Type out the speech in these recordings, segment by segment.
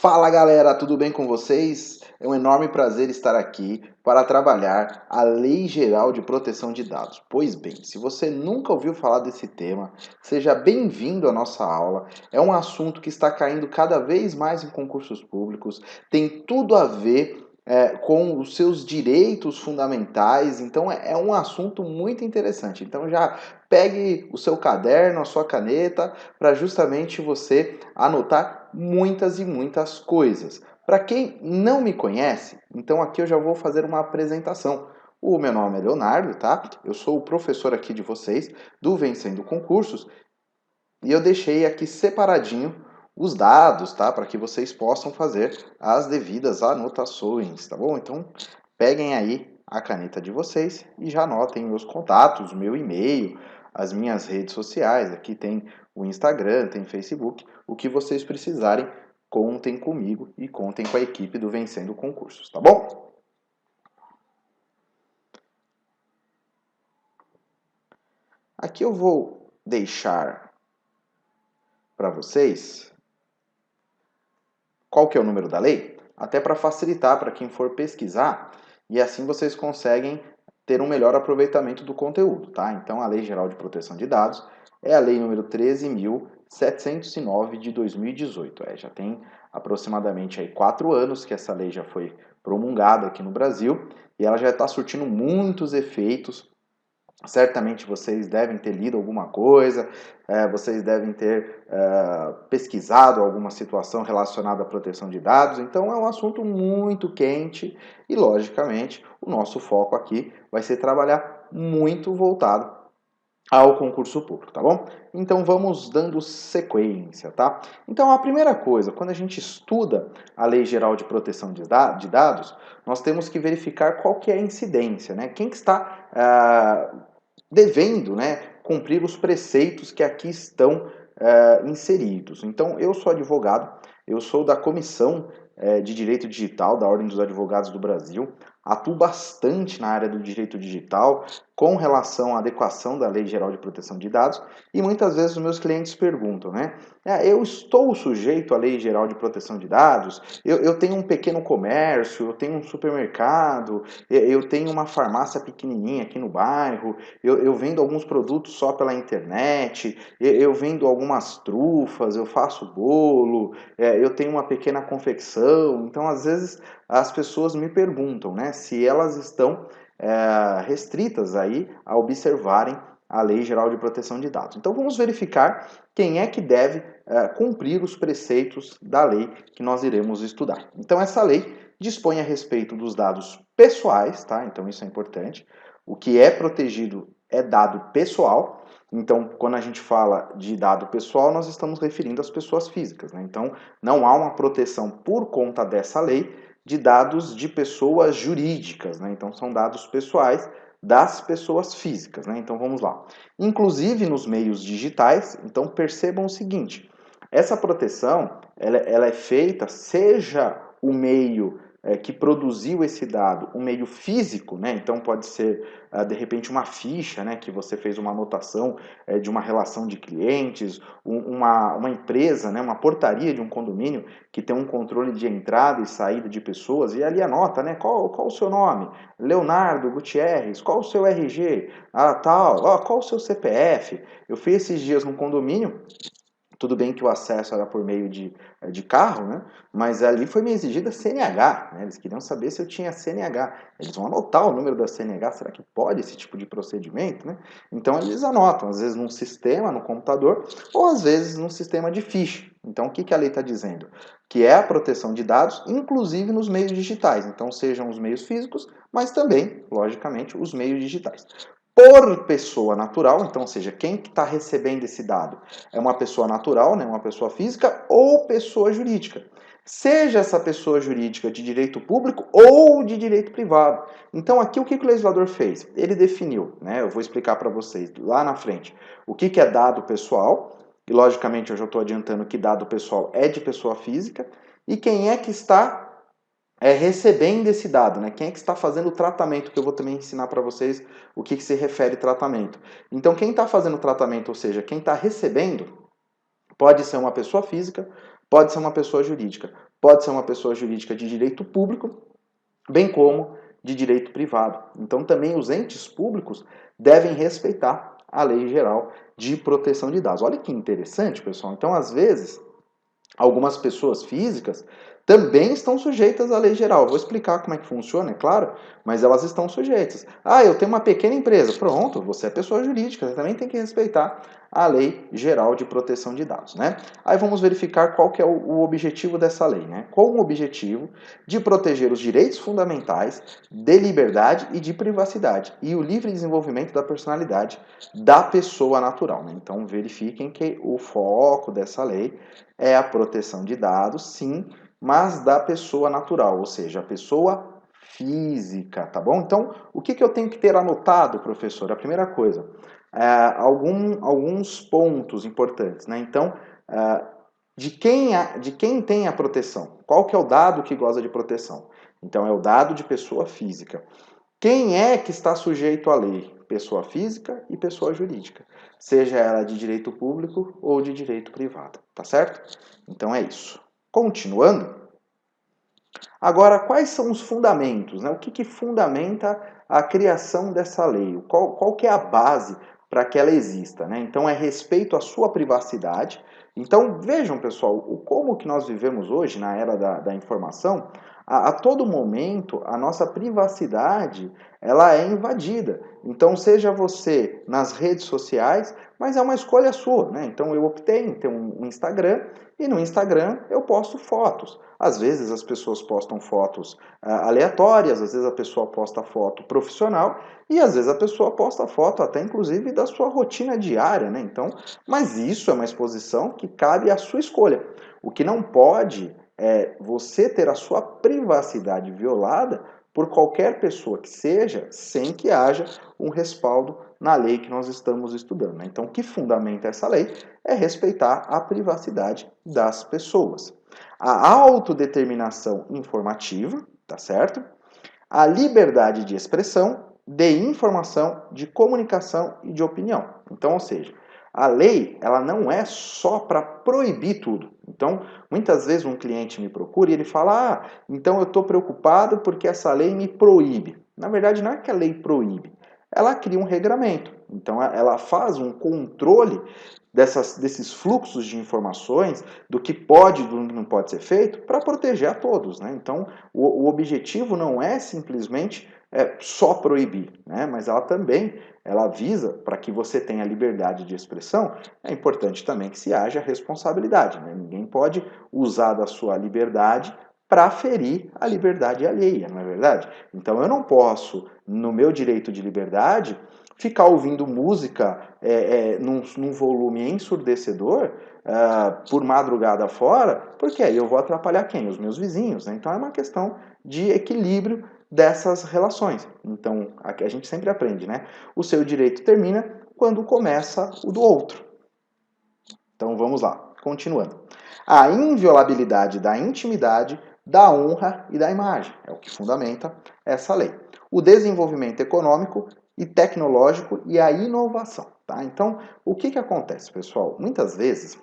Fala galera, tudo bem com vocês? É um enorme prazer estar aqui para trabalhar a Lei Geral de Proteção de Dados. Pois bem, se você nunca ouviu falar desse tema, seja bem-vindo à nossa aula. É um assunto que está caindo cada vez mais em concursos públicos, tem tudo a ver com os seus direitos fundamentais, então é um assunto muito interessante. Então já pegue o seu caderno, a sua caneta, para justamente você anotar muitas e muitas coisas. Para quem não me conhece, então aqui eu já vou fazer uma apresentação. O meu nome é Leonardo, tá? Eu sou o professor aqui de vocês do Vencendo Concursos e eu deixei aqui separadinho os dados, tá? Para que vocês possam fazer as devidas anotações, tá bom? Então peguem aí a caneta de vocês e já anotem meus contatos, meu e-mail, as minhas redes sociais. Aqui tem o Instagram, tem Facebook. O que vocês precisarem, contem comigo e contem com a equipe do Vencendo Concursos, tá bom? Aqui eu vou deixar para vocês qual que é o número da lei, até para facilitar para quem for pesquisar e assim vocês conseguem ter um melhor aproveitamento do conteúdo, tá? Então a Lei Geral de Proteção de Dados é a lei número 13.709 de 2018. Já tem aproximadamente aí 4 anos que essa lei já foi promulgada aqui no Brasil e ela já está surtindo muitos efeitos. Certamente vocês devem ter lido alguma coisa, vocês devem ter pesquisado alguma situação relacionada à proteção de dados, então é um assunto muito quente e, logicamente, o nosso foco aqui vai ser trabalhar muito voltado ao concurso público, tá bom? Então vamos dando sequência, tá? Então a primeira coisa, quando a gente estuda a Lei Geral de Proteção de Dados, nós temos que verificar qual que é a incidência, né? Quem que está devendo, né, cumprir os preceitos que aqui estão inseridos. Então, eu sou advogado, eu sou da Comissão de Direito Digital da Ordem dos Advogados do Brasil, atuo bastante na área do direito digital com relação à adequação da Lei Geral de Proteção de Dados e muitas vezes os meus clientes perguntam, né? Eu estou sujeito à Lei Geral de Proteção de Dados? Eu tenho um pequeno comércio, eu tenho um supermercado, eu tenho uma farmácia pequenininha aqui no bairro, eu vendo alguns produtos só pela internet, eu vendo algumas trufas, eu faço bolo, eu tenho uma pequena confecção. Então, às vezes, as pessoas me perguntam, né, se elas estão restritas aí a observarem a Lei Geral de Proteção de Dados. Então, vamos verificar quem é que deve cumprir os preceitos da lei que nós iremos estudar. Então, essa lei dispõe a respeito dos dados pessoais, tá? Então, isso é importante. O que é protegido é dado pessoal. Então, quando a gente fala de dado pessoal, nós estamos referindo às pessoas físicas, né? Então, não há uma proteção por conta dessa lei de dados de pessoas jurídicas, né? Então, são dados pessoais das pessoas físicas, né? Então, vamos lá. Inclusive nos meios digitais, então percebam o seguinte, essa proteção, ela é feita, seja o meio que produziu esse dado, um meio físico, né? Então pode ser de repente uma ficha, né? Que você fez uma anotação de uma relação de clientes, uma empresa, né? Uma portaria de um condomínio que tem um controle de entrada e saída de pessoas e ali anota, né? Qual o seu nome? Leonardo Gutierrez. Qual o seu RG? Tal. Qual o seu CPF? Eu fiz esses dias num condomínio. Tudo bem que o acesso era por meio de carro, né? Mas ali foi me exigida CNH, né? Eles queriam saber se eu tinha CNH. Eles vão anotar o número da CNH, será que pode esse tipo de procedimento, né? Então eles anotam, às vezes num sistema, no computador, ou às vezes num sistema de ficha. Então o que a lei está dizendo? Que é a proteção de dados, inclusive nos meios digitais. Então sejam os meios físicos, mas também, logicamente, os meios digitais por pessoa natural, então, ou seja, quem que está recebendo esse dado? É uma pessoa natural, né, uma pessoa física ou pessoa jurídica. Seja essa pessoa jurídica de direito público ou de direito privado. Então, aqui o que o legislador fez? Ele definiu, né, eu vou explicar para vocês lá na frente, o que é dado pessoal, e logicamente eu já estou adiantando que dado pessoal é de pessoa física, e quem é que está recebendo esse dado, né? Quem é que está fazendo o tratamento, que eu vou também ensinar para vocês o que se refere tratamento. Então, quem está fazendo o tratamento, ou seja, quem está recebendo, pode ser uma pessoa física, pode ser uma pessoa jurídica. pode ser uma pessoa jurídica de direito público, bem como de direito privado. Então, também os entes públicos devem respeitar a Lei Geral de Proteção de Dados. Olha que interessante, pessoal. Então, às vezes, algumas pessoas físicas também estão sujeitas à lei geral. Vou explicar como é que funciona, é claro, mas elas estão sujeitas. Ah, eu tenho uma pequena empresa. Pronto, você é pessoa jurídica, você também tem que respeitar a Lei Geral de Proteção de Dados, né? Aí vamos verificar qual que é o objetivo dessa lei, né? Com o objetivo de proteger os direitos fundamentais de liberdade e de privacidade e o livre desenvolvimento da personalidade da pessoa natural, né? Então verifiquem que o foco dessa lei é a proteção de dados, sim, mas da pessoa natural, ou seja, a pessoa física, tá bom? Então, o que eu tenho que ter anotado, professor? A primeira coisa, alguns pontos importantes, né? Então, de quem tem a proteção? Qual que é o dado que goza de proteção? Então, é o dado de pessoa física. Quem é que está sujeito à lei? Pessoa física e pessoa jurídica, seja ela de direito público ou de direito privado, tá certo? Então é isso. Continuando, agora quais são os fundamentos, né? O que fundamenta a criação dessa lei? Qual que é a base para que ela exista, né? Então é respeito à sua privacidade. Então vejam, pessoal, como que nós vivemos hoje na era da informação, a todo momento a nossa privacidade ela é invadida. Então seja você nas redes sociais, mas é uma escolha sua, né? Então eu optei em ter um Instagram e no Instagram eu posto fotos. Às vezes as pessoas postam fotos aleatórias, às vezes a pessoa posta foto profissional e às vezes a pessoa posta foto até inclusive da sua rotina diária, né? Então, mas isso é uma exposição que cabe à sua escolha. O que não pode é você ter a sua privacidade violada por qualquer pessoa que seja, sem que haja um respaldo na lei que nós estamos estudando, né? Então, o que fundamenta essa lei é respeitar a privacidade das pessoas. A autodeterminação informativa, tá certo? A liberdade de expressão, de informação, de comunicação e de opinião. Então, ou seja, a lei ela não é só para proibir tudo. Então, muitas vezes um cliente me procura e ele fala: então eu estou preocupado porque essa lei me proíbe. Na verdade, não é que a lei proíbe, ela cria um regramento. Então, ela faz um controle desses fluxos de informações, do que pode e do que não pode ser feito, para proteger a todos, né? Então, o objetivo não é simplesmente só proibir, né? Mas ela visa, para que você tenha liberdade de expressão, é importante também que se haja responsabilidade, né? Ninguém pode usar da sua liberdade para ferir a liberdade alheia, não é verdade? Então, eu não posso, no meu direito de liberdade, ficar ouvindo música num volume ensurdecedor por madrugada fora, porque aí eu vou atrapalhar quem? Os meus vizinhos, né? Então é uma questão de equilíbrio dessas relações. Então, aqui a gente sempre aprende, né? O seu direito termina quando começa o do outro. Então vamos lá, continuando. A inviolabilidade da intimidade, da honra e da imagem é o que fundamenta essa lei. O desenvolvimento econômico e tecnológico e a inovação. Tá? Então, o que acontece, pessoal? Muitas vezes,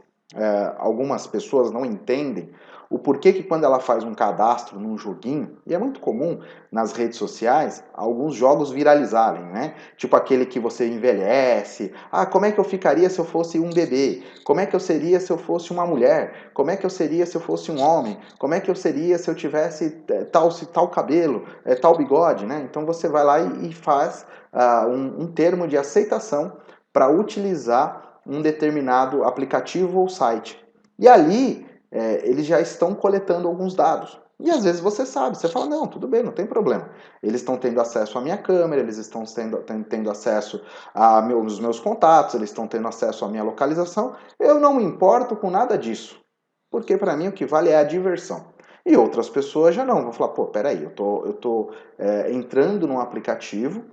algumas pessoas não entendem o porquê que quando ela faz um cadastro num joguinho, e é muito comum nas redes sociais, alguns jogos viralizarem, né? Tipo aquele que você envelhece. Como é que eu ficaria se eu fosse um bebê? Como é que eu seria se eu fosse uma mulher? Como é que eu seria se eu fosse um homem? Como é que eu seria se eu tivesse tal cabelo, tal bigode, né? Então você vai lá e faz um termo de aceitação para utilizar um determinado aplicativo ou site. E ali eles já estão coletando alguns dados. E às vezes você sabe, você fala, não, tudo bem, não tem problema. Eles estão tendo acesso à minha câmera, eles estão tendo acesso aos meus contatos, eles estão tendo acesso à minha localização. Eu não me importo com nada disso, porque para mim o que vale é a diversão. E outras pessoas já não, vão falar, pô, peraí, eu tô entrando num aplicativo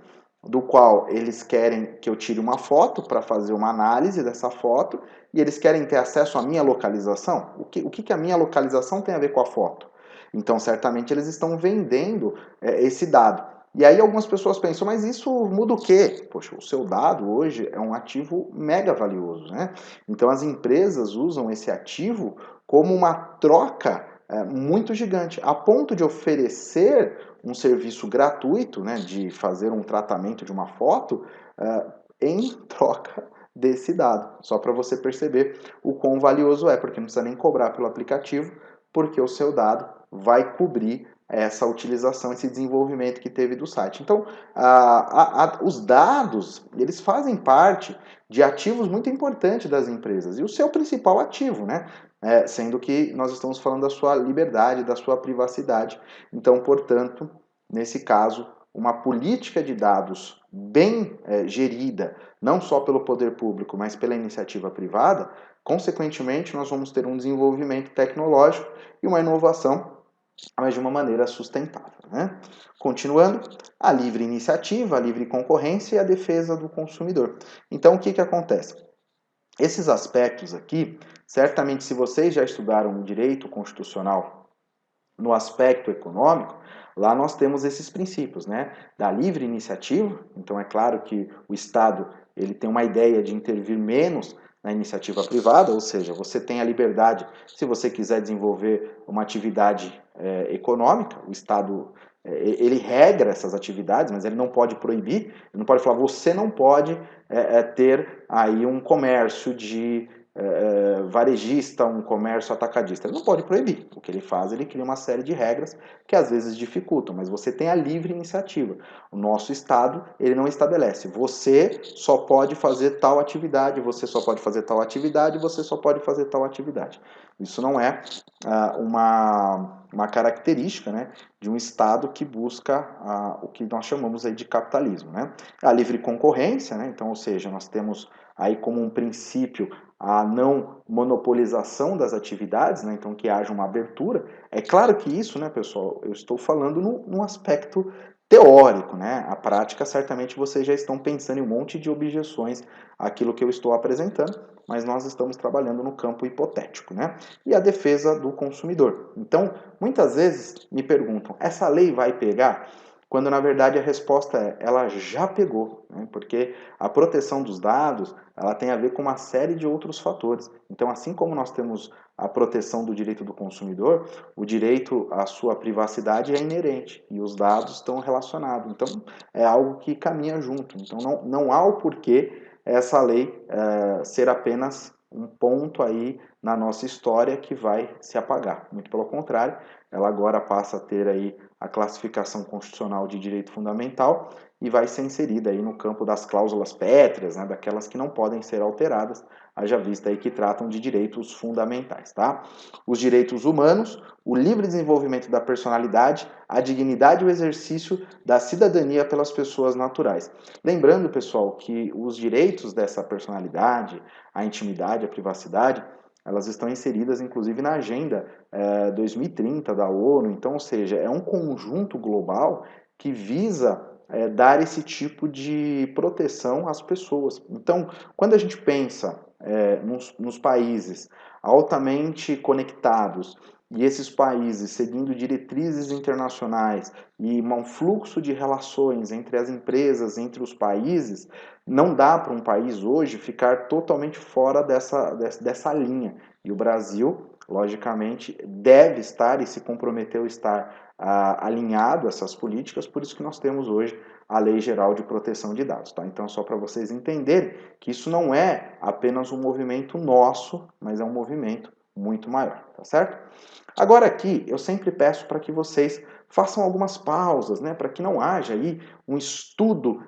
do qual eles querem que eu tire uma foto para fazer uma análise dessa foto e eles querem ter acesso à minha localização. O que a minha localização tem a ver com a foto? Então, certamente eles estão vendendo esse dado. E aí algumas pessoas pensam, mas isso muda o quê? Poxa, o seu dado hoje é um ativo mega valioso, né? Então as empresas usam esse ativo como uma troca muito gigante, a ponto de oferecer um serviço gratuito, né, de fazer um tratamento de uma foto em troca desse dado. Só para você perceber o quão valioso é, porque não precisa nem cobrar pelo aplicativo, porque o seu dado vai cobrir essa utilização, esse desenvolvimento que teve do site. Então, os dados, eles fazem parte de ativos muito importantes das empresas. E o seu principal ativo, né? Sendo que nós estamos falando da sua liberdade, da sua privacidade. Então, portanto, nesse caso, uma política de dados bem gerida, não só pelo poder público, mas pela iniciativa privada, consequentemente, nós vamos ter um desenvolvimento tecnológico e uma inovação, mas de uma maneira sustentável, né? Continuando, a livre iniciativa, a livre concorrência e a defesa do consumidor. Então, o que acontece? Esses aspectos aqui, certamente, se vocês já estudaram direito constitucional no aspecto econômico, lá nós temos esses princípios, né? Da livre iniciativa. Então, é claro que o Estado ele tem uma ideia de intervir menos na iniciativa privada, ou seja, você tem a liberdade, se você quiser desenvolver uma atividade econômica, o Estado ele regra essas atividades, mas ele não pode proibir, ele não pode falar, você não pode ter aí um comércio de varejista, um comércio atacadista. Ele não pode proibir. O que ele faz, ele cria uma série de regras que às vezes dificultam, mas você tem a livre iniciativa. O nosso Estado, ele não estabelece. Você só pode fazer tal atividade, você só pode fazer tal atividade, você só pode fazer tal atividade. Isso não é uma característica, né, de um Estado que busca o que nós chamamos aí de capitalismo, né? A livre concorrência, né? Então, ou seja, nós temos aí como um princípio a não monopolização das atividades, né? Então que haja uma abertura. É claro que isso, né, pessoal, eu estou falando no aspecto teórico, né? A prática, certamente vocês já estão pensando em um monte de objeções àquilo que eu estou apresentando, mas nós estamos trabalhando no campo hipotético, né? E a defesa do consumidor. Então, muitas vezes me perguntam, essa lei vai pegar? Quando na verdade a resposta é, ela já pegou, né? Porque a proteção dos dados, ela tem a ver com uma série de outros fatores. Então, assim como nós temos a proteção do direito do consumidor, o direito à sua privacidade é inerente e os dados estão relacionados. Então, é algo que caminha junto. Então, não há o porquê essa lei ser apenas um ponto aí na nossa história que vai se apagar. Muito pelo contrário, ela agora passa a ter aí a classificação constitucional de direito fundamental e vai ser inserida aí no campo das cláusulas pétreas, né, daquelas que não podem ser alteradas, haja vista aí que tratam de direitos fundamentais, tá? Os direitos humanos, o livre desenvolvimento da personalidade, a dignidade e o exercício da cidadania pelas pessoas naturais. Lembrando, pessoal, que os direitos dessa personalidade, a intimidade, a privacidade, elas estão inseridas, inclusive, na Agenda 2030 da ONU. Então, ou seja, é um conjunto global que visa dar esse tipo de proteção às pessoas. Então, quando a gente pensa nos países altamente conectados e esses países seguindo diretrizes internacionais e um fluxo de relações entre as empresas, entre os países, não dá para um país hoje ficar totalmente fora dessa linha. E o Brasil, logicamente, deve estar e se comprometeu a estar alinhado a essas políticas, por isso que nós temos hoje a Lei Geral de Proteção de Dados. Tá? Então, só para vocês entenderem que isso não é apenas um movimento nosso, mas é um movimento muito maior, tá certo? Agora aqui, eu sempre peço para que vocês façam algumas pausas, né, para que não haja aí um estudo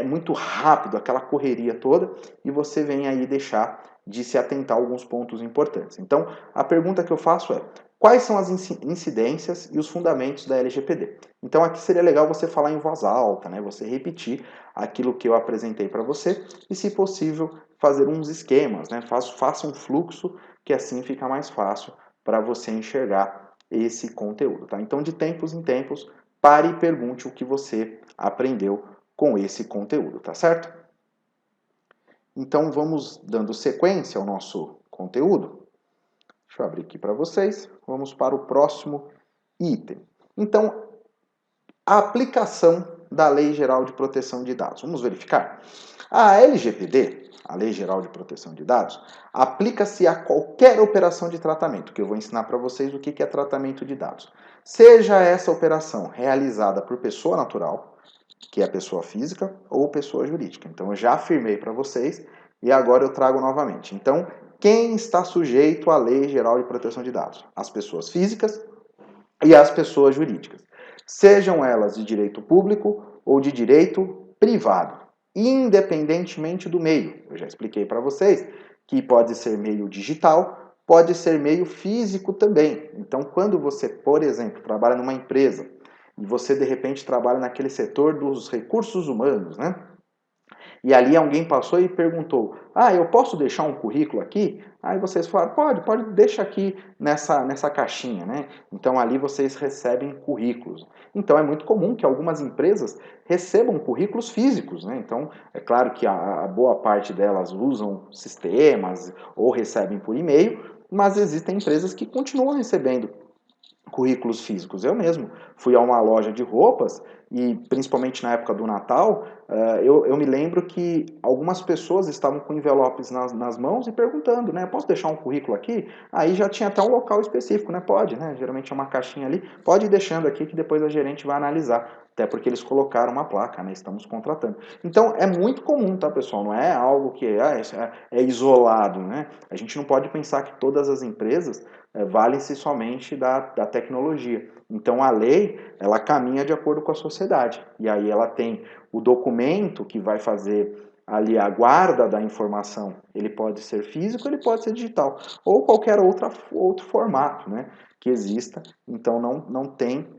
muito rápido, aquela correria toda, e você venha aí deixar de se atentar a alguns pontos importantes. Então, a pergunta que eu faço é, quais são as incidências e os fundamentos da LGPD? Então, aqui seria legal você falar em voz alta, né, você repetir aquilo que eu apresentei para você e, se possível, fazer uns esquemas, né, faça um fluxo, que assim fica mais fácil para você enxergar esse conteúdo, tá? Então, de tempos em tempos, pare e pergunte o que você aprendeu com esse conteúdo, tá certo? Então, vamos dando sequência ao nosso conteúdo. Deixa eu abrir aqui para vocês. Vamos para o próximo item. Então, a aplicação da Lei Geral de Proteção de Dados. Vamos verificar? A LGPD, a Lei Geral de Proteção de Dados, aplica-se a qualquer operação de tratamento, que eu vou ensinar para vocês o que é tratamento de dados. Seja essa operação realizada por pessoa natural, que é a pessoa física, ou pessoa jurídica. Então, eu já afirmei para vocês e agora eu trago novamente. Então, quem está sujeito à Lei Geral de Proteção de Dados? As pessoas físicas e as pessoas jurídicas. Sejam elas de direito público ou de direito privado, independentemente do meio. Eu já expliquei para vocês que pode ser meio digital, pode ser meio físico também. Então, quando você, por exemplo, trabalha numa empresa e você, de repente, trabalha naquele setor dos recursos humanos, né? E ali alguém passou e perguntou, eu posso deixar um currículo aqui? Aí vocês falaram, pode, deixa aqui nessa caixinha, né? Então ali vocês recebem currículos. Então é muito comum que algumas empresas recebam currículos físicos, né? Então é claro que a boa parte delas usam sistemas ou recebem por e-mail, mas existem empresas que continuam recebendo currículos físicos. Eu mesmo fui a uma loja de roupas e, principalmente na época do Natal, eu me lembro que algumas pessoas estavam com envelopes nas mãos e perguntando, né, posso deixar um currículo aqui? Aí já tinha até um local específico, né, pode, né, geralmente é uma caixinha ali, pode ir deixando aqui que depois a gerente vai analisar. Até porque eles colocaram uma placa, né? Estamos contratando. Então, é muito comum, tá, pessoal? Não é algo que é isolado, né? A gente não pode pensar que todas as empresas valem-se somente da tecnologia. Então, a lei, ela caminha de acordo com a sociedade. E aí ela tem o documento que vai fazer ali a guarda da informação. Ele pode ser físico, ele pode ser digital. Ou qualquer outro formato, né? Que exista. Então, não tem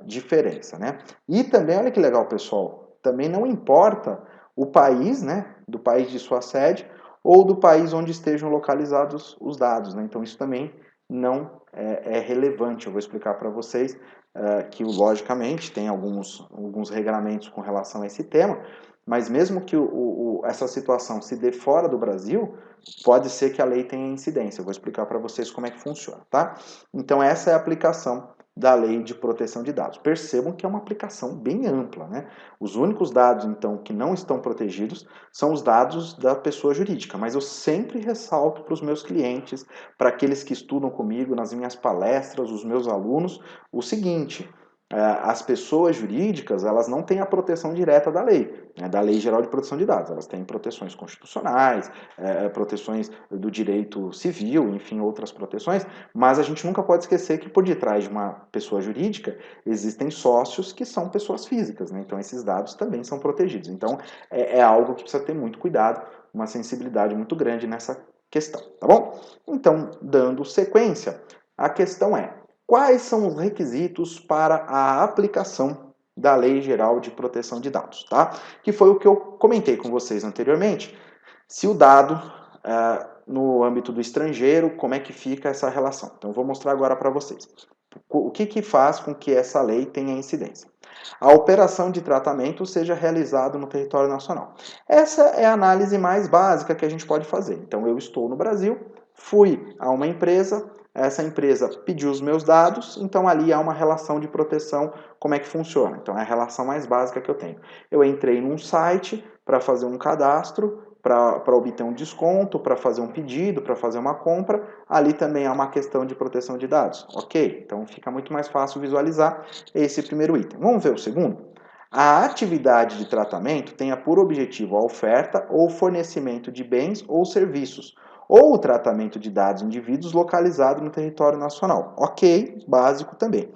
diferença, né? E também, olha que legal, pessoal, também não importa o país, né, do país de sua sede ou do país onde estejam localizados os dados, né? Então isso também não é relevante. Eu vou explicar para vocês que, logicamente, tem alguns regramentos com relação a esse tema, mas mesmo que essa situação se dê fora do Brasil, pode ser que a lei tenha incidência. Eu vou explicar para vocês como é que funciona, tá? Então essa é a aplicação da Lei de Proteção de Dados. Percebam que é uma aplicação bem ampla, né? Os únicos dados, então, que não estão protegidos são os dados da pessoa jurídica, mas eu sempre ressalto para os meus clientes, para aqueles que estudam comigo nas minhas palestras, os meus alunos, o seguinte: as pessoas jurídicas, elas não têm a proteção direta da lei, né, da Lei Geral de Proteção de Dados. Elas têm proteções constitucionais, proteções do direito civil, enfim, outras proteções, mas a gente nunca pode esquecer que por detrás de uma pessoa jurídica existem sócios que são pessoas físicas, né? Então esses dados também são protegidos. Então é algo que precisa ter muito cuidado, uma sensibilidade muito grande nessa questão, tá bom? Então, dando sequência, a questão é: quais são os requisitos para a aplicação da Lei Geral de Proteção de Dados, tá? Que foi o que eu comentei com vocês anteriormente. Se o dado, no âmbito do estrangeiro, como é que fica essa relação? Então, eu vou mostrar agora para vocês. O que faz com que essa lei tenha incidência? A operação de tratamento seja realizada no território nacional. Essa é a análise mais básica que a gente pode fazer. Então, eu estou no Brasil, fui a uma empresa, essa empresa pediu os meus dados, então ali há uma relação de proteção. Como é que funciona? Então é a relação mais básica que eu tenho. Eu entrei num site para fazer um cadastro, para obter um desconto, para fazer um pedido, para fazer uma compra. Ali também há uma questão de proteção de dados. Ok? Então fica muito mais fácil visualizar esse primeiro item. Vamos ver o segundo? A atividade de tratamento tenha por objetivo a oferta ou fornecimento de bens ou serviços, ou o tratamento de dados de indivíduos localizados no território nacional. Ok, básico também.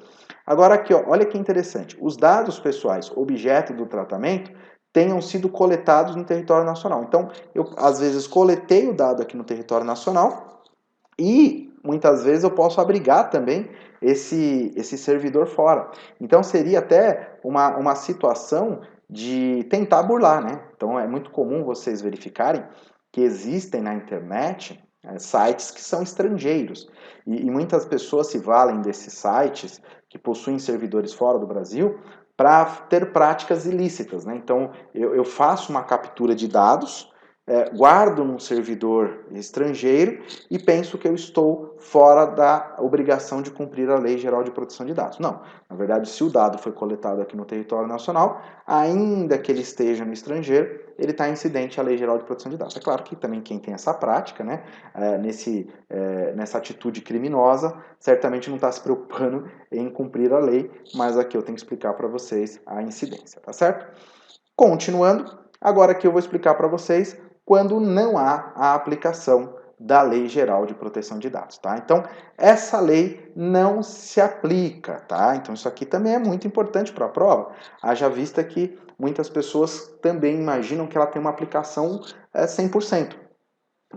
Agora aqui, ó, olha que interessante. Os dados pessoais objeto do tratamento tenham sido coletados no território nacional. Então, eu às vezes coletei o dado aqui no território nacional e muitas vezes eu posso abrigar também esse servidor fora. Então, seria até uma situação de tentar burlar, né? Então, é muito comum vocês verificarem que existem na internet sites que são estrangeiros. E muitas pessoas se valem desses sites que possuem servidores fora do Brasil para ter práticas ilícitas, né? Então, eu faço uma captura de dados guardo num servidor estrangeiro e penso que eu estou fora da obrigação de cumprir a Lei Geral de Proteção de Dados. Não, na verdade, se o dado foi coletado aqui no território nacional, ainda que ele esteja no estrangeiro, ele está incidente à Lei Geral de Proteção de Dados. É claro que também quem tem essa prática, né, nessa atitude criminosa, certamente não está se preocupando em cumprir a lei, mas aqui eu tenho que explicar para vocês a incidência, tá certo? Continuando, agora aqui eu vou explicar para vocês quando não há a aplicação da Lei Geral de Proteção de Dados, tá? Então, essa lei não se aplica, tá? Então, isso aqui também é muito importante para a prova, haja vista que muitas pessoas também imaginam que ela tem uma aplicação 100%,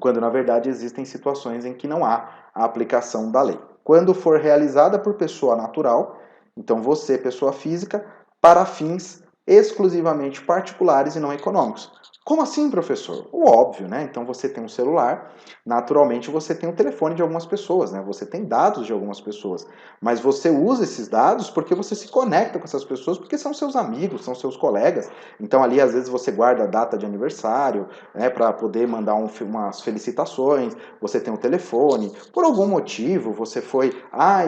quando na verdade existem situações em que não há a aplicação da lei. Quando for realizada por pessoa natural, então você, pessoa física, para fins exclusivamente particulares e não econômicos. Como assim, professor? O óbvio, né? Então você tem um celular, naturalmente você tem o telefone de algumas pessoas, né? Você tem dados de algumas pessoas, mas você usa esses dados porque você se conecta com essas pessoas, porque são seus amigos, são seus colegas. Então ali às vezes você guarda a data de aniversário, né, para poder mandar umas felicitações, você tem o telefone, por algum motivo você foi,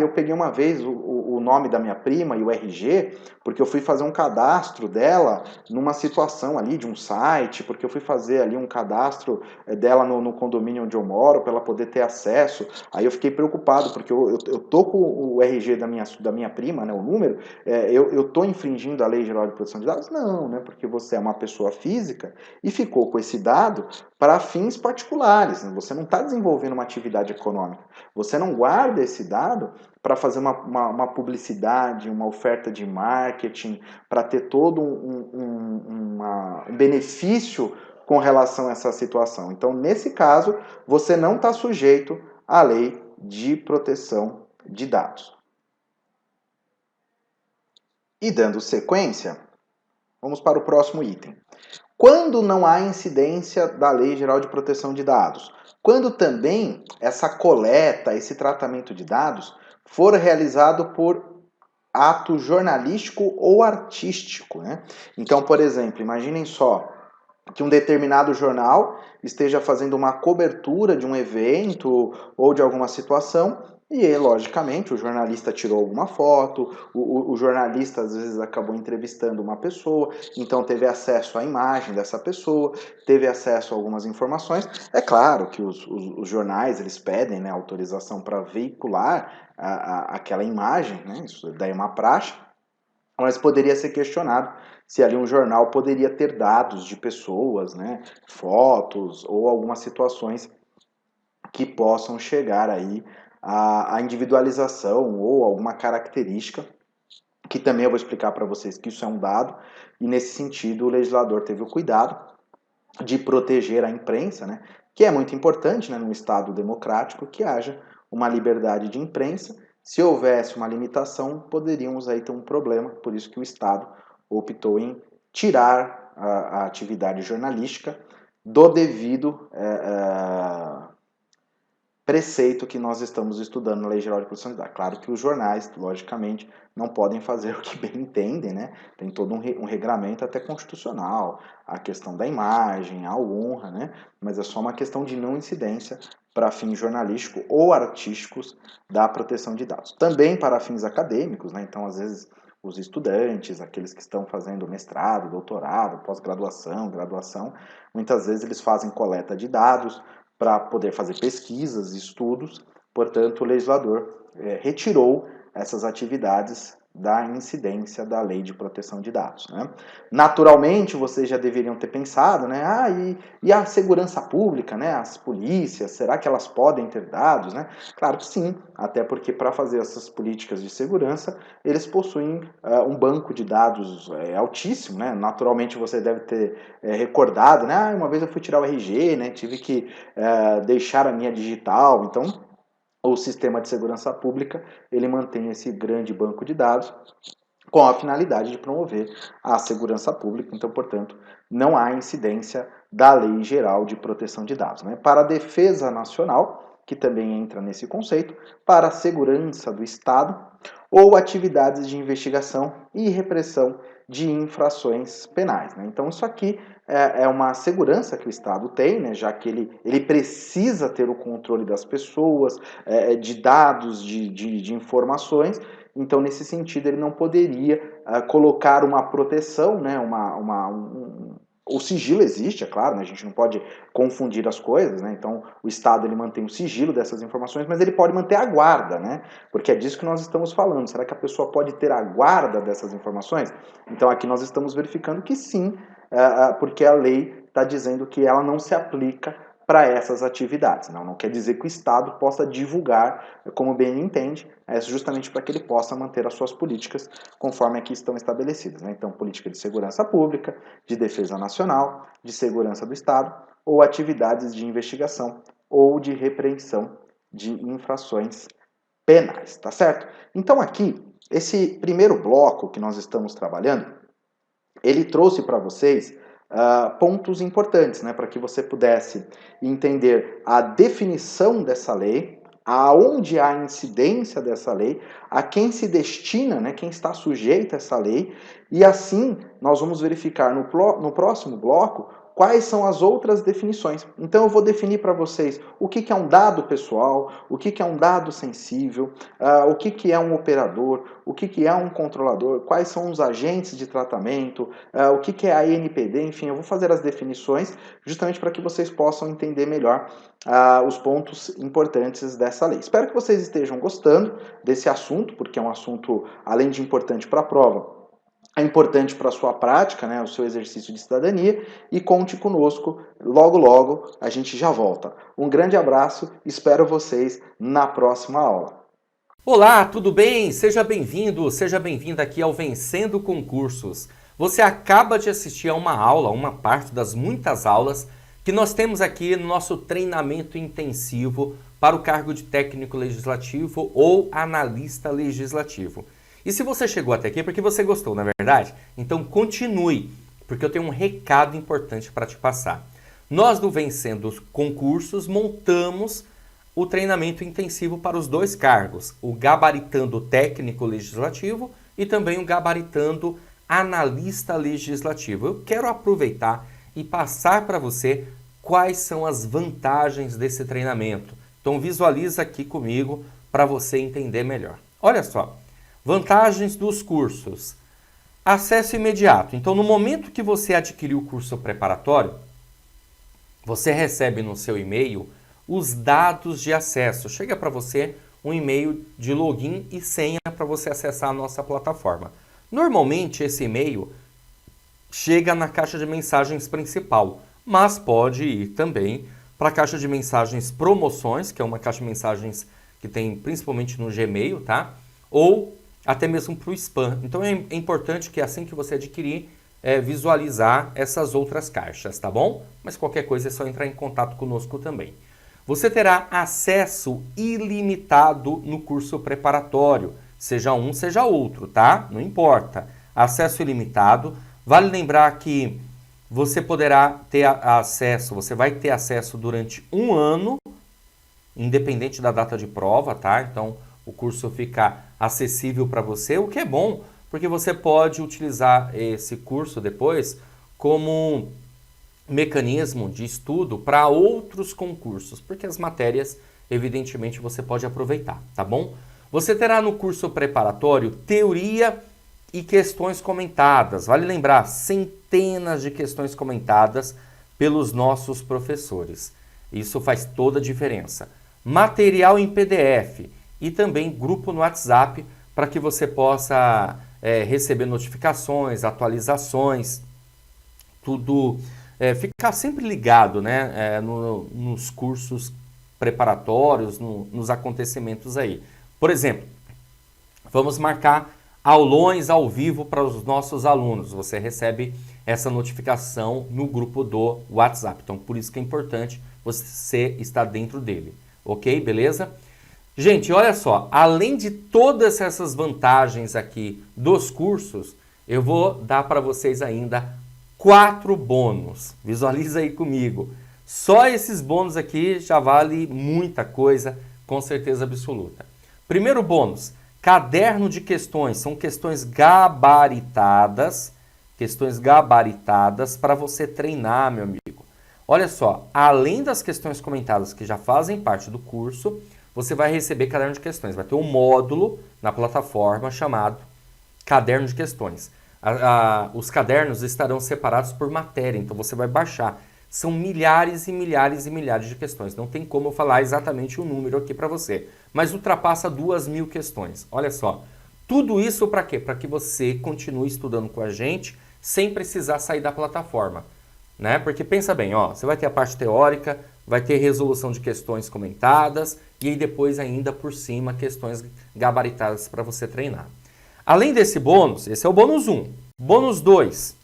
eu peguei uma vez o nome da minha prima e o RG, porque eu fui fazer um cadastro dela numa situação ali de um site, porque eu fui fazer ali um cadastro dela no condomínio onde eu moro, para ela poder ter acesso. Aí eu fiquei preocupado, porque eu tô com o RG da minha prima, né, o número, eu tô infringindo a Lei Geral de Proteção de Dados? Não, né, porque você é uma pessoa física e ficou com esse dado para fins particulares. Né? Você não está desenvolvendo uma atividade econômica. Você não guarda esse dado para fazer uma publicidade, uma oferta de marketing, para ter todo um benefício com relação a essa situação. Então, nesse caso, você não está sujeito à lei de proteção de dados. E dando sequência, vamos para o próximo item. Quando não há incidência da Lei Geral de Proteção de Dados? Quando também essa coleta, esse tratamento de dados for realizado por ato jornalístico ou artístico, né? Então, por exemplo, imaginem só que um determinado jornal esteja fazendo uma cobertura de um evento ou de alguma situação e, logicamente, o jornalista tirou alguma foto, o jornalista às vezes acabou entrevistando uma pessoa, então teve acesso à imagem dessa pessoa, teve acesso a algumas informações. É claro que os jornais eles pedem, né, autorização para veicular aquela imagem, né, isso daí é uma praxe, mas poderia ser questionado se ali um jornal poderia ter dados de pessoas, né, fotos ou algumas situações que possam chegar aí à individualização ou alguma característica, que também eu vou explicar para vocês que isso é um dado, e nesse sentido o legislador teve o cuidado de proteger a imprensa, né, que é muito importante, né, num Estado democrático, que haja uma liberdade de imprensa. Se houvesse uma limitação, poderíamos aí ter um problema, por isso que o Estado optou em tirar a atividade jornalística do devido preceito que nós estamos estudando na Lei Geral de Proteção de Dados. Claro que os jornais, logicamente, não podem fazer o que bem entendem, né? Tem todo um regramento até constitucional, a questão da imagem, a honra, né? Mas é só uma questão de não incidência para fins jornalísticos ou artísticos da proteção de dados. Também para fins acadêmicos, né? Então, às vezes, os estudantes, aqueles que estão fazendo mestrado, doutorado, pós-graduação, graduação, muitas vezes eles fazem coleta de dados para poder fazer pesquisas, estudos. Portanto, o legislador retirou essas atividades da incidência da Lei de Proteção de Dados. Né? Naturalmente, vocês já deveriam ter pensado, né? E a segurança pública, né? As polícias, será que elas podem ter dados? Né? Claro que sim, até porque para fazer essas políticas de segurança, eles possuem um banco de dados altíssimo. Né? Naturalmente, você deve ter recordado, né? Uma vez eu fui tirar o RG, né? Tive que deixar a minha digital, então o sistema de segurança pública ele mantém esse grande banco de dados com a finalidade de promover a segurança pública, então, portanto, não há incidência da Lei Geral de Proteção de Dados. Né? Para a defesa nacional, que também entra nesse conceito, para a segurança do Estado, ou atividades de investigação e repressão de infrações penais, né? Então isso aqui é uma segurança que o Estado tem, né? Já que ele precisa ter o controle das pessoas, de dados, de informações. Então, nesse sentido, ele não poderia colocar uma proteção, né? O sigilo existe, é claro, né? A gente não pode confundir as coisas, né? Então, o Estado ele mantém o sigilo dessas informações, mas ele pode manter a guarda, né? Porque é disso que nós estamos falando. Será que a pessoa pode ter a guarda dessas informações? Então, aqui nós estamos verificando que sim, porque a lei está dizendo que ela não se aplica para essas atividades. Não quer dizer que o Estado possa divulgar como bem ele entende, é justamente para que ele possa manter as suas políticas conforme aqui estão estabelecidas, né? Então, política de segurança pública, de defesa nacional, de segurança do Estado, ou atividades de investigação ou de repreensão de infrações penais, tá certo? Então, aqui, esse primeiro bloco que nós estamos trabalhando, ele trouxe para vocês pontos importantes, né, para que você pudesse entender a definição dessa lei, aonde há incidência dessa lei, a quem se destina, né, quem está sujeito a essa lei, e assim nós vamos verificar no próximo bloco quais são as outras definições. Então eu vou definir para vocês o que é um dado pessoal, o que é um dado sensível, o que é um operador, o que é um controlador, quais são os agentes de tratamento, o que é a ANPD, enfim, eu vou fazer as definições justamente para que vocês possam entender melhor os pontos importantes dessa lei. Espero que vocês estejam gostando desse assunto, porque é um assunto, além de importante para a prova, é importante para a sua prática, né, o seu exercício de cidadania, e conte conosco, logo a gente já volta. Um grande abraço, espero vocês na próxima aula. Olá, tudo bem? Seja bem-vindo, seja bem-vinda aqui ao Vencendo Concursos. Você acaba de assistir a uma aula, uma parte das muitas aulas que nós temos aqui no nosso treinamento intensivo para o cargo de técnico legislativo ou analista legislativo. E se você chegou até aqui é porque você gostou, não é verdade? Então continue, porque eu tenho um recado importante para te passar. Nós do Vencendo Concursos montamos o treinamento intensivo para os dois cargos, o gabaritando técnico legislativo e também o gabaritando analista legislativo. Eu quero aproveitar e passar para você quais são as vantagens desse treinamento. Então visualiza aqui comigo para você entender melhor. Olha só. Vantagens dos cursos. Acesso imediato. Então, no momento que você adquirir o curso preparatório, você recebe no seu e-mail os dados de acesso. Chega para você um e-mail de login e senha para você acessar a nossa plataforma. Normalmente, esse e-mail chega na caixa de mensagens principal, mas pode ir também para a caixa de mensagens promoções, que é uma caixa de mensagens que tem principalmente no Gmail, tá? Ou até mesmo para o spam. Então é importante que assim que você adquirir, visualizar essas outras caixas, tá bom? Mas qualquer coisa é só entrar em contato conosco também. Você terá acesso ilimitado no curso preparatório, seja um, seja outro, tá? Não importa. Acesso ilimitado. Vale lembrar que você poderá ter acesso, você vai ter acesso durante um ano, independente da data de prova, tá? Então, o curso fica acessível para você, o que é bom, porque você pode utilizar esse curso depois como mecanismo de estudo para outros concursos, porque as matérias, evidentemente, você pode aproveitar, tá bom? Você terá no curso preparatório teoria e questões comentadas. Vale lembrar, centenas de questões comentadas pelos nossos professores. Isso faz toda a diferença. Material em PDF e também grupo no WhatsApp para que você possa receber notificações, atualizações, tudo, ficar sempre ligado, né, nos cursos preparatórios, nos acontecimentos aí. Por exemplo, vamos marcar aulões ao vivo para os nossos alunos. Você recebe essa notificação no grupo do WhatsApp. Então, por isso que é importante você estar dentro dele. Ok? Beleza? Gente, olha só, além de todas essas vantagens aqui dos cursos, eu vou dar para vocês ainda 4 bônus. Visualiza aí comigo. Só esses bônus aqui já vale muita coisa, com certeza absoluta. Primeiro bônus, caderno de questões. São questões gabaritadas para você treinar, meu amigo. Olha só, além das questões comentadas que já fazem parte do curso, você vai receber caderno de questões. Vai ter um módulo na plataforma chamado Caderno de Questões. Os cadernos estarão separados por matéria, então você vai baixar. São milhares e milhares e milhares de questões. Não tem como eu falar exatamente o número aqui para você. Mas ultrapassa 2.000 questões. Olha só. Tudo isso para quê? Para que você continue estudando com a gente sem precisar sair da plataforma. Né? Porque pensa bem, ó, você vai ter a parte teórica, vai ter resolução de questões comentadas e aí depois ainda por cima questões gabaritadas para você treinar. Além desse bônus, esse é o bônus 1. Bônus 2.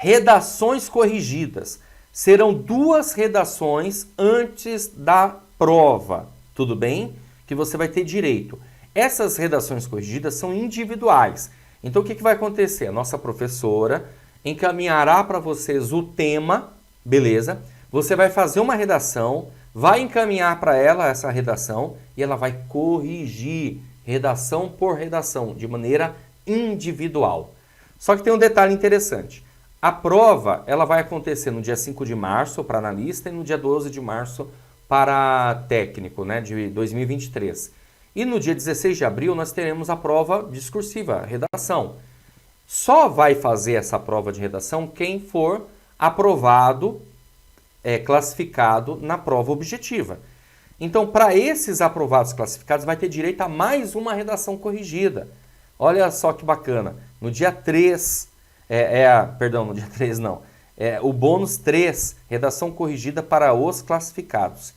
Redações corrigidas. Serão 2 redações antes da prova, tudo bem? Que você vai ter direito. Essas redações corrigidas são individuais. Então o que vai acontecer? A nossa professora encaminhará para vocês o tema, beleza? Você vai fazer uma redação, vai encaminhar para ela essa redação e ela vai corrigir redação por redação, de maneira individual. Só que tem um detalhe interessante. A prova ela vai acontecer no dia 5 de março para analista e no dia 12 de março para técnico, né, de 2023. E no dia 16 de abril nós teremos a prova discursiva, redação. Só vai fazer essa prova de redação quem for aprovado, classificado na prova objetiva. Então, para esses aprovados classificados, vai ter direito a mais uma redação corrigida. Olha só que bacana. No dia 3... no dia 3 não. O bônus 3, redação corrigida para os classificados.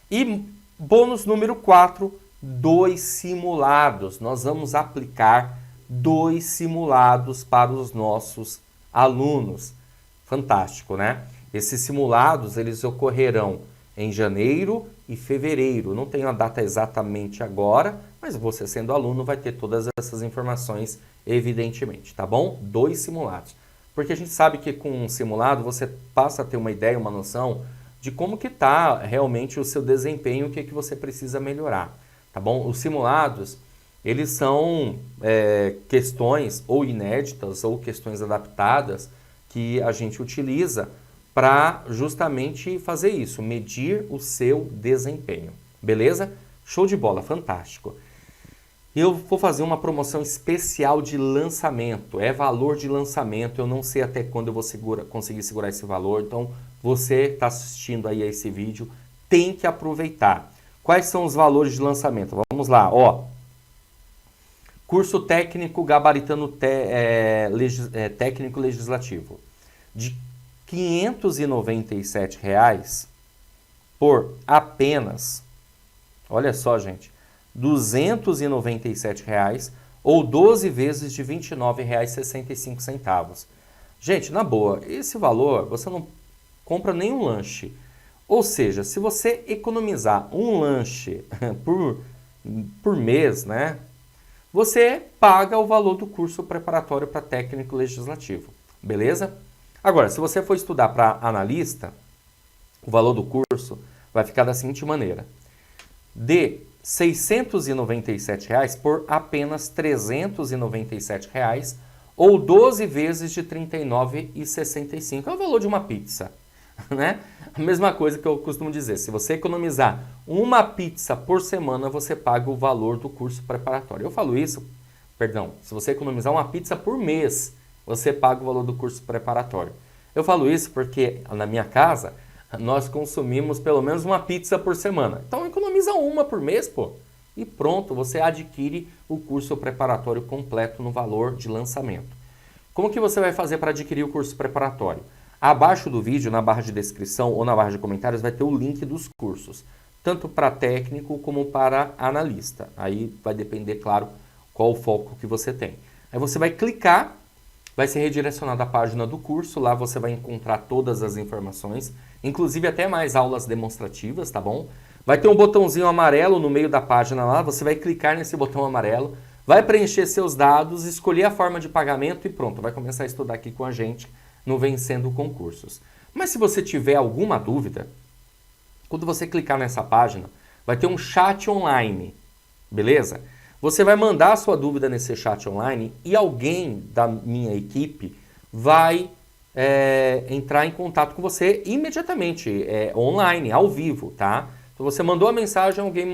E bônus número 4, 2 simulados. Nós vamos aplicar 2 simulados para os nossos alunos. Fantástico, né? Esses simulados, eles ocorrerão em janeiro e fevereiro. Não tenho a data exatamente agora, mas você sendo aluno vai ter todas essas informações evidentemente, tá bom? 2 simulados. Porque a gente sabe que com um simulado você passa a ter uma ideia, uma noção de como que está realmente o seu desempenho, o que você precisa melhorar, tá bom? Os simulados, eles são questões ou inéditas ou questões adaptadas que a gente utiliza para justamente fazer isso, medir o seu desempenho, beleza? Show de bola, fantástico. Eu vou fazer uma promoção especial de lançamento, é valor de lançamento, eu não sei até quando eu vou conseguir segurar esse valor, então você está assistindo aí a esse vídeo, tem que aproveitar. Quais são os valores de lançamento? Vamos lá, ó. Curso técnico gabaritando técnico legislativo, de R$ 597 por apenas, olha só gente, R$ 297 ou 12 vezes de R$ 29,65. Gente, na boa, esse valor você não compra nenhum lanche. Ou seja, se você economizar um lanche por mês, né, você paga o valor do curso preparatório para técnico legislativo, beleza? Agora, se você for estudar para analista, o valor do curso vai ficar da seguinte maneira. De R$ 697 por apenas R$ 397 ou 12 vezes de R$ 39,65. É o valor de uma pizza, né? A mesma coisa que eu costumo dizer, se você economizar uma pizza por semana, você paga o valor do curso preparatório. Eu falo isso, se você economizar uma pizza por mês, você paga o valor do curso preparatório. Eu falo isso porque na minha casa nós consumimos pelo menos uma pizza por semana. Então economiza uma por mês, pô. E pronto, você adquire o curso preparatório completo no valor de lançamento. Como que você vai fazer para adquirir o curso preparatório? Abaixo do vídeo, na barra de descrição ou na barra de comentários, vai ter o link dos cursos. Tanto para técnico como para analista. Aí vai depender, claro, qual o foco que você tem. Aí você vai clicar, vai ser redirecionado à página do curso. Lá você vai encontrar todas as informações, inclusive até mais aulas demonstrativas, tá bom? Vai ter um botãozinho amarelo no meio da página lá, você vai clicar nesse botão amarelo, vai preencher seus dados, escolher a forma de pagamento e pronto, vai começar a estudar aqui com a gente no Vencendo Concursos. Mas se você tiver alguma dúvida, quando você clicar nessa página, vai ter um chat online, beleza? Você vai mandar a sua dúvida nesse chat online e alguém da minha equipe vai entrar em contato com você imediatamente, online, ao vivo, tá? Então você mandou a mensagem, alguém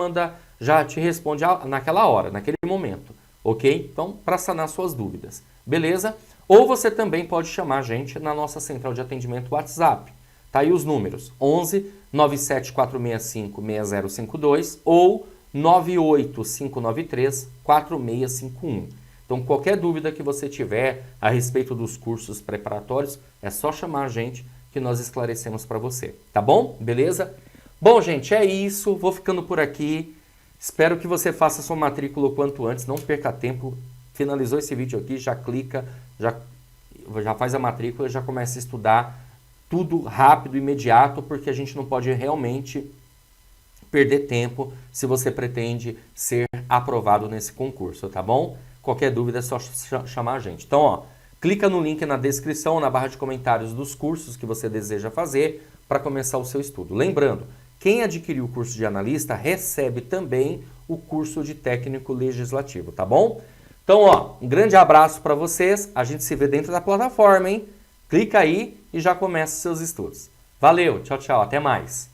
já te responde naquela hora, naquele momento, ok? Então, para sanar suas dúvidas, beleza? Ou você também pode chamar a gente na nossa central de atendimento WhatsApp. Tá aí os números, 11 97465 6052 ou 98593 4651. Então, qualquer dúvida que você tiver a respeito dos cursos preparatórios, é só chamar a gente que nós esclarecemos para você, tá bom? Beleza? Bom, gente, é isso. Vou ficando por aqui. Espero que você faça sua matrícula o quanto antes, não perca tempo. Finalizou esse vídeo aqui, já clica, já faz a matrícula, já começa a estudar tudo rápido, imediato, porque a gente não pode realmente perder tempo se você pretende ser aprovado nesse concurso, tá bom? Qualquer dúvida é só chamar a gente. Então, ó, clica no link na descrição, na barra de comentários dos cursos que você deseja fazer para começar o seu estudo. Lembrando, quem adquiriu o curso de analista recebe também o curso de técnico legislativo, tá bom? Então, ó, um grande abraço para vocês. A gente se vê dentro da plataforma, hein? Clica aí e já começa os seus estudos. Valeu, tchau, tchau, até mais.